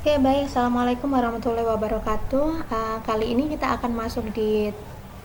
Oke, baik. Assalamualaikum warahmatullahi wabarakatuh. Kali ini kita akan masuk di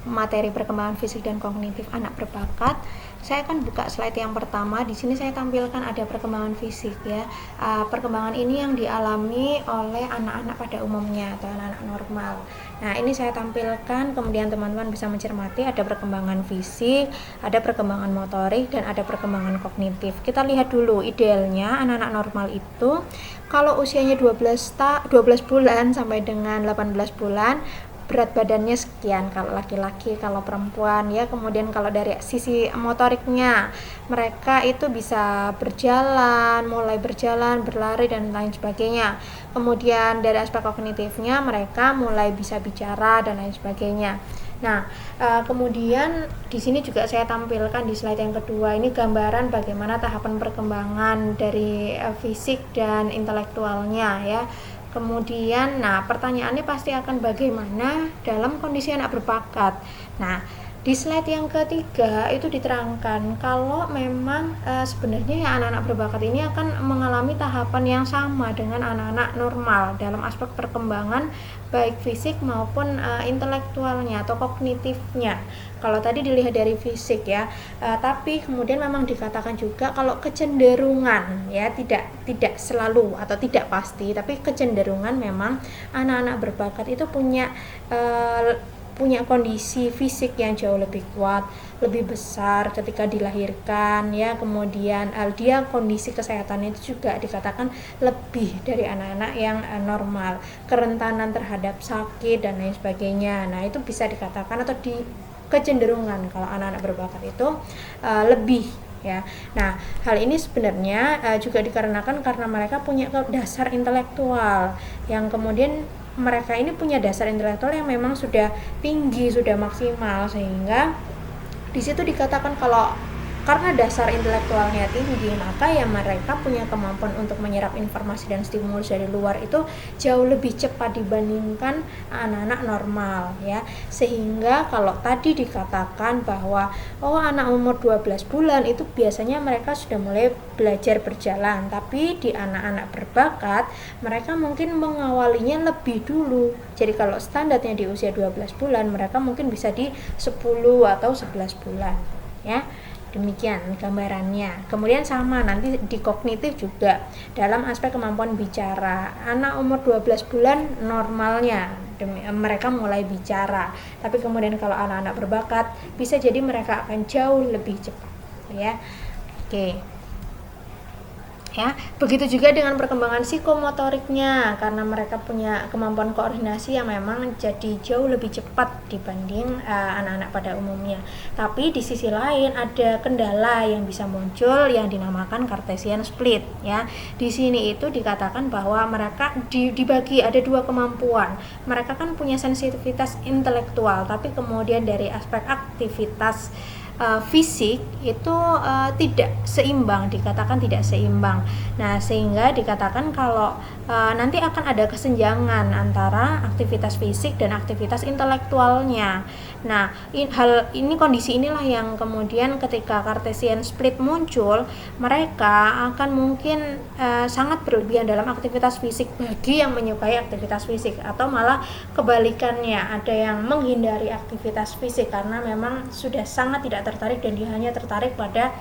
materi perkembangan fisik dan kognitif anak berbakat. Saya akan buka slide yang pertama. Di sini saya tampilkan ada perkembangan fisik ya. Perkembangan ini yang dialami oleh anak-anak pada umumnya atau anak-anak normal. Nah, ini saya tampilkan, kemudian teman-teman bisa mencermati ada perkembangan fisik, ada perkembangan motorik, dan ada perkembangan kognitif. Kita lihat dulu, idealnya anak-anak normal itu kalau usianya 12 bulan sampai dengan 18 bulan, berat badannya sekian kalau laki-laki, kalau perempuan ya. Kemudian kalau dari sisi motoriknya, mereka itu bisa berjalan, mulai berjalan, berlari dan lain sebagainya. Kemudian dari aspek kognitifnya, mereka mulai bisa bicara dan lain sebagainya. Nah, kemudian di sini juga saya tampilkan di slide yang kedua, ini gambaran bagaimana tahapan perkembangan dari fisik dan intelektualnya ya. Kemudian, pertanyaannya pasti akan bagaimana dalam kondisi anak berbakat. Nah, di slide yang ketiga itu diterangkan kalau memang sebenarnya ya anak-anak berbakat ini akan mengalami tahapan yang sama dengan anak-anak normal dalam aspek perkembangan baik fisik maupun intelektualnya atau kognitifnya. Kalau tadi dilihat dari fisik ya, tapi kemudian memang dikatakan juga kalau kecenderungan ya tidak selalu atau tidak pasti, tapi kecenderungan memang anak-anak berbakat itu punya kondisi fisik yang jauh lebih kuat, lebih besar ketika dilahirkan ya. Kemudian dia kondisi kesehatannya itu juga dikatakan lebih dari anak-anak yang normal, kerentanan terhadap sakit dan lain sebagainya. Nah, itu bisa dikatakan atau di kecenderungan kalau anak-anak berbakat itu lebih ya. Nah, hal ini sebenarnya juga dikarenakan karena mereka punya dasar intelektual yang kemudian mereka ini punya dasar intelektual yang memang sudah tinggi, sudah maksimal, sehingga di situ dikatakan kalau karena dasar intelektualnya tinggi, maka ya mereka punya kemampuan untuk menyerap informasi dan stimulus dari luar itu jauh lebih cepat dibandingkan anak-anak normal ya. Sehingga kalau tadi dikatakan bahwa anak umur 12 bulan itu biasanya mereka sudah mulai belajar berjalan, tapi di anak-anak berbakat mereka mungkin mengawalinya lebih dulu. Jadi kalau standarnya di usia 12 bulan, mereka mungkin bisa di 10 atau 11 bulan ya. Demikian gambarannya. Kemudian sama nanti di kognitif juga dalam aspek kemampuan bicara. Anak umur 12 bulan normalnya mereka mulai bicara. Tapi kemudian kalau anak-anak berbakat bisa jadi mereka akan jauh lebih cepat ya. Oke. Ya, begitu juga dengan perkembangan psikomotoriknya karena mereka punya kemampuan koordinasi yang memang jadi jauh lebih cepat dibanding anak-anak pada umumnya. Tapi di sisi lain ada kendala yang bisa muncul yang dinamakan Cartesian split ya. Di sini itu dikatakan bahwa mereka dibagi ada dua kemampuan. Mereka kan punya sensitivitas intelektual, tapi kemudian dari aspek aktivitas fisik itu tidak seimbang, dikatakan tidak seimbang. Nah, sehingga dikatakan kalau nanti akan ada kesenjangan antara aktivitas fisik dan aktivitas intelektualnya. Nah, kondisi inilah yang kemudian ketika Cartesian split muncul, mereka akan mungkin sangat berlebihan dalam aktivitas fisik bagi yang menyukai aktivitas fisik, atau malah kebalikannya, ada yang menghindari aktivitas fisik karena memang sudah sangat tidak tertarik dan dia hanya tertarik pada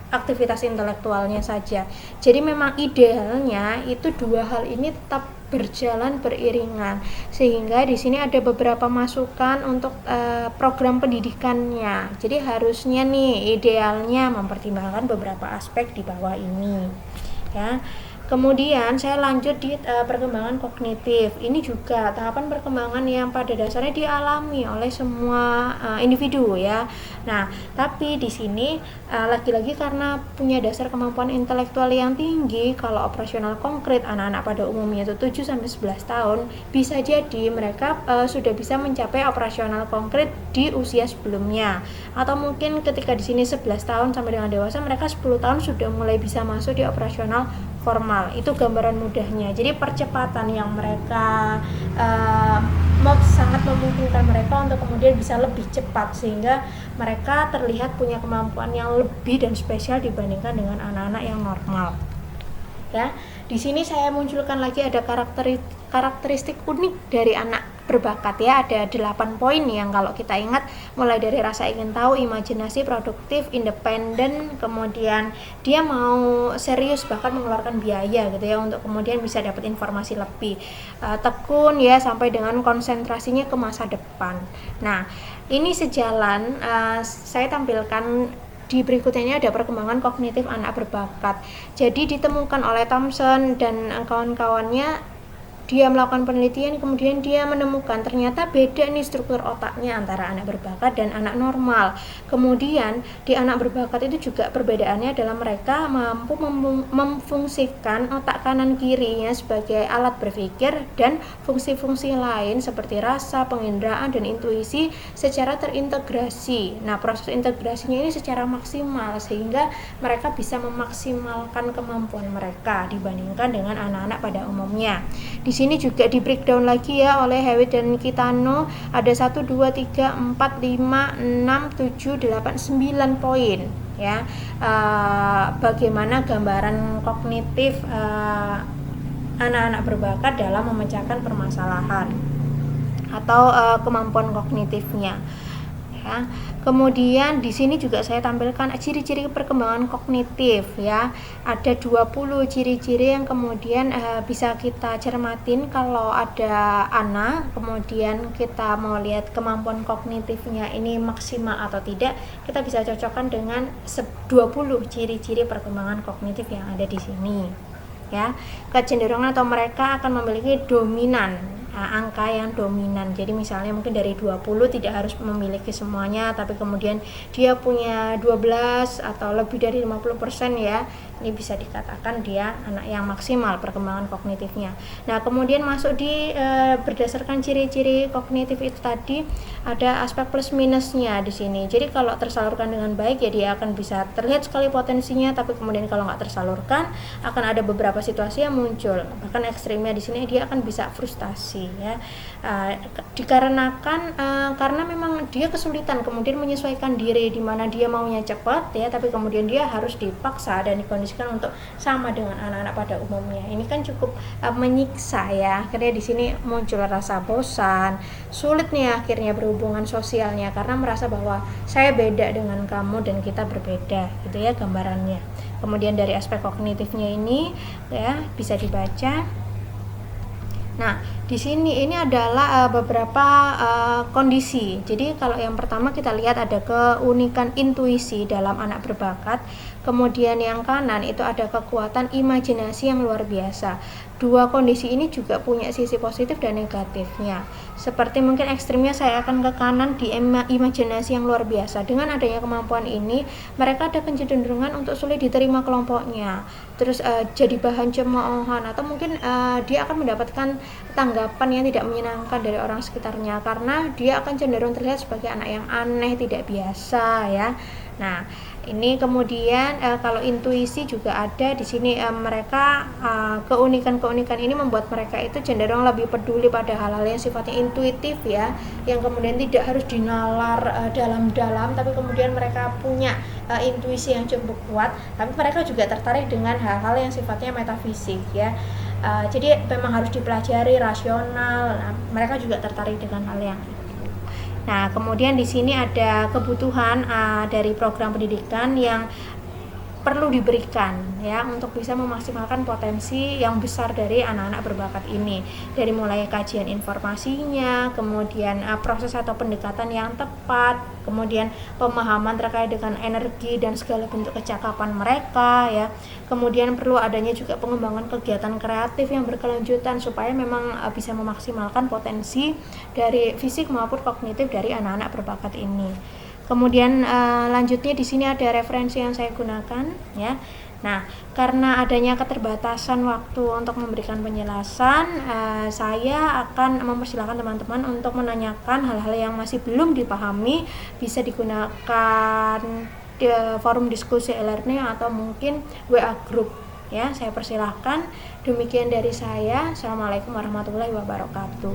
aktivitas intelektualnya saja. Jadi memang idealnya itu dua hal ini tetap berjalan beriringan, sehingga di sini ada beberapa masukan untuk program pendidikannya. Jadi harusnya nih idealnya mempertimbangkan beberapa aspek di bawah ini ya. Kemudian saya lanjut di perkembangan kognitif. Ini juga tahapan perkembangan yang pada dasarnya dialami oleh semua individu ya. Nah, tapi di sini lagi-lagi karena punya dasar kemampuan intelektual yang tinggi, kalau operasional konkret anak-anak pada umumnya itu 7 sampai 11 tahun, bisa jadi mereka sudah bisa mencapai operasional konkret di usia sebelumnya. Atau mungkin ketika di sini 11 tahun sampai dengan dewasa, mereka 10 tahun sudah mulai bisa masuk di operasional formal. Itu gambaran mudahnya. Jadi percepatan yang mereka sangat memungkinkan mereka untuk kemudian bisa lebih cepat, sehingga mereka terlihat punya kemampuan yang lebih dan spesial dibandingkan dengan anak-anak yang normal. Ya, di sini saya munculkan lagi ada karakteristik unik dari anak berbakat ya, ada 8 poin yang kalau kita ingat, mulai dari rasa ingin tahu, imajinasi, produktif, independen, kemudian dia mau serius bahkan mengeluarkan biaya gitu ya untuk kemudian bisa dapat informasi lebih, tekun ya, sampai dengan konsentrasinya ke masa depan. Nah, ini sejalan, saya tampilkan di berikutnya ini ada perkembangan kognitif anak berbakat. Jadi ditemukan oleh Thompson dan kawan-kawannya, dia melakukan penelitian, kemudian dia menemukan ternyata beda nih struktur otaknya antara anak berbakat dan anak normal. Kemudian di anak berbakat itu juga perbedaannya adalah mereka mampu memfungsikan otak kanan kirinya sebagai alat berpikir dan fungsi-fungsi lain seperti rasa, penginderaan, dan intuisi secara terintegrasi. Nah, proses integrasinya ini secara maksimal sehingga mereka bisa memaksimalkan kemampuan mereka dibandingkan dengan anak-anak pada umumnya. Di sini juga di breakdown lagi ya oleh Hewitt dan Kitano, ada 1, 2, 3, 4, 5, 6, 7, 8, 9 poin ya. Bagaimana gambaran kognitif anak-anak berbakat dalam memecahkan permasalahan atau kemampuan kognitifnya. Ya. Kemudian di sini juga saya tampilkan ciri-ciri perkembangan kognitif ya. Ada 20 ciri-ciri yang kemudian bisa kita cermatin kalau ada anak, kemudian kita mau lihat kemampuan kognitifnya ini maksimal atau tidak, kita bisa cocokkan dengan 20 ciri-ciri perkembangan kognitif yang ada di sini. Ya, kecenderungan atau mereka akan memiliki dominan, angka yang dominan. Jadi misalnya mungkin dari 20 tidak harus memiliki semuanya, tapi kemudian dia punya 12 atau lebih dari 50% ya. Ini bisa dikatakan dia anak yang maksimal perkembangan kognitifnya. Nah, kemudian masuk di berdasarkan ciri-ciri kognitif itu tadi ada aspek plus minusnya di sini. Jadi kalau tersalurkan dengan baik ya dia akan bisa terlihat sekali potensinya, tapi kemudian kalau nggak tersalurkan akan ada beberapa situasi yang muncul. Bahkan ekstrimnya di sini dia akan bisa frustasi ya, dikarenakan karena memang dia kesulitan kemudian menyesuaikan diri, di mana dia maunya cepat ya, tapi kemudian dia harus dipaksa dan dikondisikan untuk sama dengan anak-anak pada umumnya. Ini kan cukup menyiksa ya. Akhirnya di sini muncul rasa bosan, sulit nih akhirnya berhubungan sosialnya karena merasa bahwa saya beda dengan kamu dan kita berbeda gitu ya gambarannya. Kemudian dari aspek kognitifnya ini ya bisa dibaca. Nah, di sini ini adalah beberapa kondisi. Jadi kalau yang pertama kita lihat ada keunikan intuisi dalam anak berbakat. Kemudian yang kanan itu ada kekuatan imajinasi yang luar biasa. Dua kondisi ini juga punya sisi positif dan negatifnya. Seperti mungkin ekstrimnya saya akan ke kanan di imajinasi yang luar biasa. Dengan adanya kemampuan ini, mereka ada kecenderungan untuk sulit diterima kelompoknya. Terus jadi bahan cemoohan atau mungkin dia akan mendapatkan tanggapan yang tidak menyenangkan dari orang sekitarnya karena dia akan cenderung terlihat sebagai anak yang aneh, tidak biasa ya. Nah, ini kemudian kalau intuisi juga ada di sini, mereka keunikan-keunikan ini membuat mereka itu cenderung lebih peduli pada hal-hal yang sifatnya intuitif ya, yang kemudian tidak harus dinalar dalam-dalam, tapi kemudian mereka punya intuisi yang cukup kuat, tapi mereka juga tertarik dengan hal-hal yang sifatnya metafisik ya. Jadi memang harus dipelajari rasional. Nah, mereka juga tertarik dengan hal yang itu. Nah, kemudian di sini ada kebutuhan dari program pendidikan yang perlu diberikan ya untuk bisa memaksimalkan potensi yang besar dari anak-anak berbakat ini, dari mulai kajian informasinya, kemudian proses atau pendekatan yang tepat, kemudian pemahaman terkait dengan energi dan segala bentuk kecakapan mereka ya. Kemudian perlu adanya juga pengembangan kegiatan kreatif yang berkelanjutan supaya memang bisa memaksimalkan potensi dari fisik maupun kognitif dari anak-anak berbakat ini. Kemudian lanjutnya di sini ada referensi yang saya gunakan ya. Nah, karena adanya keterbatasan waktu untuk memberikan penjelasan, saya akan mempersilahkan teman-teman untuk menanyakan hal-hal yang masih belum dipahami, bisa digunakan di forum diskusi e-learning atau mungkin WA group ya. Saya persilahkan. Demikian dari saya. Assalamualaikum warahmatullahi wabarakatuh.